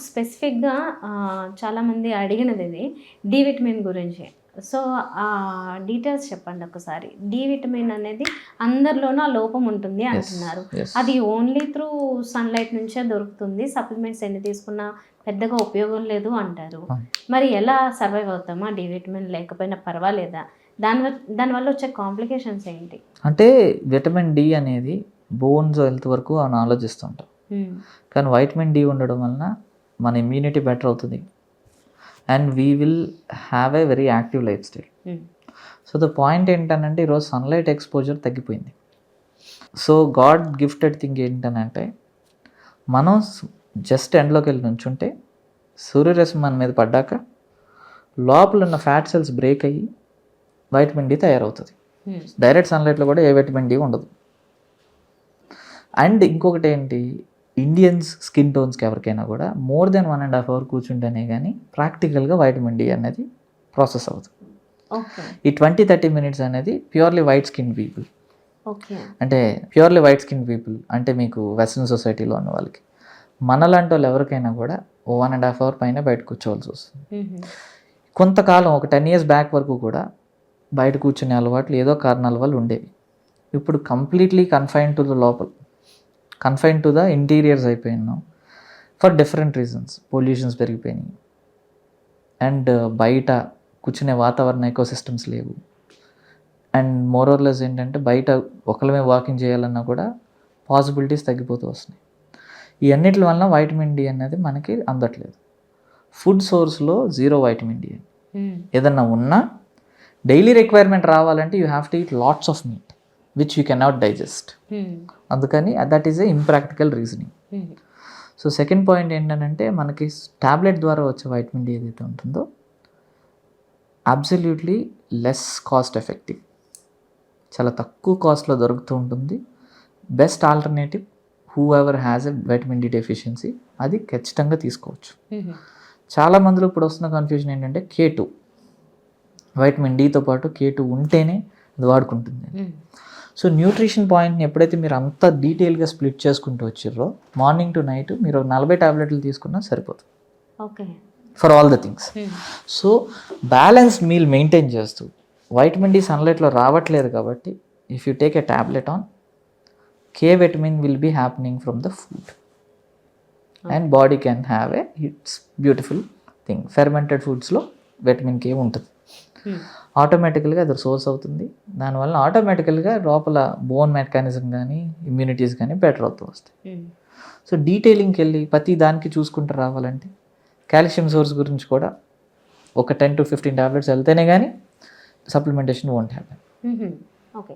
స్పెసిఫిక్‌గా చాలామంది అడిగినది ఇది డి విటమిన్ గురించి. సో, డీటెయిల్స్ చెప్పండి ఒకసారి. డి విటమిన్ అనేది అందరిలోనూ ఆ లోపం ఉంటుంది యెస్. అంటున్నారు. యెస్. అది ఓన్లీ త్రూ సన్‌లైట్ నుంచే దొరుకుతుంది. సప్లిమెంట్స్ ఎన్ని తీసుకున్నా పెద్దగా ఉపయోగం లేదు అంటారు. అవును. మరి ఎలా సర్వైవ్ అవుతామా డి విటమిన్ లేకపోయినా పర్వాలేదా? దానివల్ల వచ్చే కాంప్లికేషన్స్ ఏంటి? అంటే విటమిన్ డి అనేది బోన్స్ హెల్త్ వరకు మనం ఆలోచిస్తుంటాం. హ్మ్. కానీ వైటమిన్ డి ఉండడం వలన మన ఇమ్యూనిటీ బెటర్ అవుతుంది. And we will have a very active life style. హ్మ్. సో ద పాయింట్ ఏంటనంటే ఈరోజు సన్లైట్ ఎక్స్పోజర్ తగ్గిపోయింది. సో గాడ్ గిఫ్టెడ్ థింగ్ ఏంటనంటే మనం జస్ట్ ఎండ్లోకి వెళ్ళి నుంచుంటే సూర్యరశ్మి మన మీద పడ్డాక లోపల ఉన్న ఫ్యాట్ సెల్స్ బ్రేక్ అయ్యి వైటమిన్ డి తయారవుతుంది. హ్మ్. డైరెక్ట్ సన్లైట్లో కూడా ఏ వైటమిన్ డి ఉండదు. అండ్ ఇంకొకటి ఏంటి, ఇండియన్స్ స్కిన్ టోన్స్కి ఎవరికైనా కూడా మోర్ దెన్ 1.5 అవర్ కూర్చుంటేనే కానీ ప్రాక్టికల్గా వైటమిన్ డి అనేది ప్రాసెస్ అవుతుంది. ఓకే. ఈ 20-30 మినిట్స్ అనేది purely white skin people, okay. అంటే ప్యూర్లీ వైట్ స్కిన్ పీపుల్ అంటే మీకు వెస్ట్రన్ సొసైటీలో ఉన్న వాళ్ళకి. మనలాంటి వాళ్ళు ఎవరికైనా కూడా 1.5 అవర్ పైన బయట కూర్చోవలసి వస్తుంది. హుహు. కొంతకాలం ఒక 10 years బ్యాక్ వరకు కూడా బయట కూర్చునే అలవాట్లు ఏదో కారణాల వల్ల ఉండేవి. ఇప్పుడు కంప్లీట్లీ కన్ఫైన్ టు ద లోపల, కన్ఫైన్ టు ద ఇంటీరియర్స్ అయిపోయినాం ఫర్ డిఫరెంట్ రీజన్స్. పొల్యూషన్స్ పెరిగిపోయినాయి అండ్ బయట కూర్చునే వాతావరణ ఎకోసిస్టమ్స్ లేవు. అండ్ మోరోర్లెస్ ఏంటంటే బయట ఒకళ్ళమే వాకింగ్ చేయాలన్నా కూడా పాసిబిలిటీస్ తగ్గిపోతూ వస్తున్నాయి. ఈ అన్నిటి వలన వైటమిన్ డి అనేది మనకి అందట్లేదు. ఫుడ్ సోర్స్లో జీరో వైటమిన్ డి. హ్మ్. ఏదన్నా ఉన్నా డైలీ రిక్వైర్మెంట్ రావాలంటే you have to eat lots of meat which you cannot digest. Hmm. అందుకని that is a impractical reasoning. Hmm. So second point ఏంటంటే మనకి టాబ్లెట్ ద్వారా వచ్చే వైటమిన్ డి ఏదైతే ఉంటుందో అబ్సల్యూట్లీ లెస్ కాస్ట్ ఎఫెక్టివ్, చాలా తక్కువ కాస్ట్లో దొరుకుతూ ఉంటుంది. Best alternative whoever has a vitamin D deficiency అది ఖచ్చితంగా తీసుకోవచ్చు. హుహు. చాలా మందిలో ఇప్పుడు వస్తున్న కన్ఫ్యూజన్ ఏంటంటే K2, వైటమిన్ డితో పాటు K2 ఉంటేనే అది వాడుకుంటుంది. హ్మ్. సో న్యూట్రిషన్ పాయింట్ని ఎప్పుడైతే మీరు అంత డీటెయిల్గా స్ప్లిట్ చేసుకుంటూ వచ్చిర్రో మార్నింగ్ టు నైట్ మీరు 40 టాబ్లెట్లు తీసుకున్నా సరిపోతుంది okay. For all the things. Hmm. So balance meal maintain చేస్తూ వైటమిన్ డి సన్లైట్లో రావట్లేదు కాబట్టి if you take a tablet on K vitamin will be happening from the food and body can have a it's beautiful thing. Fermented ఫుడ్స్లో vitamin K ఉంటుంది. హ్మ్. ఆటోమేటికల్గా అది source అవుతుంది. దానివల్ల ఆటోమేటికల్గా లోపల బోన్ మెకానిజం కానీ ఇమ్యూనిటీస్ కానీ బెటర్ అవుతూ వస్తాయి. హ్మ్. సో డీటెయిలింగ్కి వెళ్ళి ప్రతి దానికి చూసుకుంటూ రావాలంటే కాల్షియం సోర్స్ గురించి కూడా ఒక 10 to 15 టాబ్లెట్స్ వెళ్తేనే కానీ సప్లిమెంటేషన్ వోంట్ హ్యాపెన్. హుహు. ఓకే.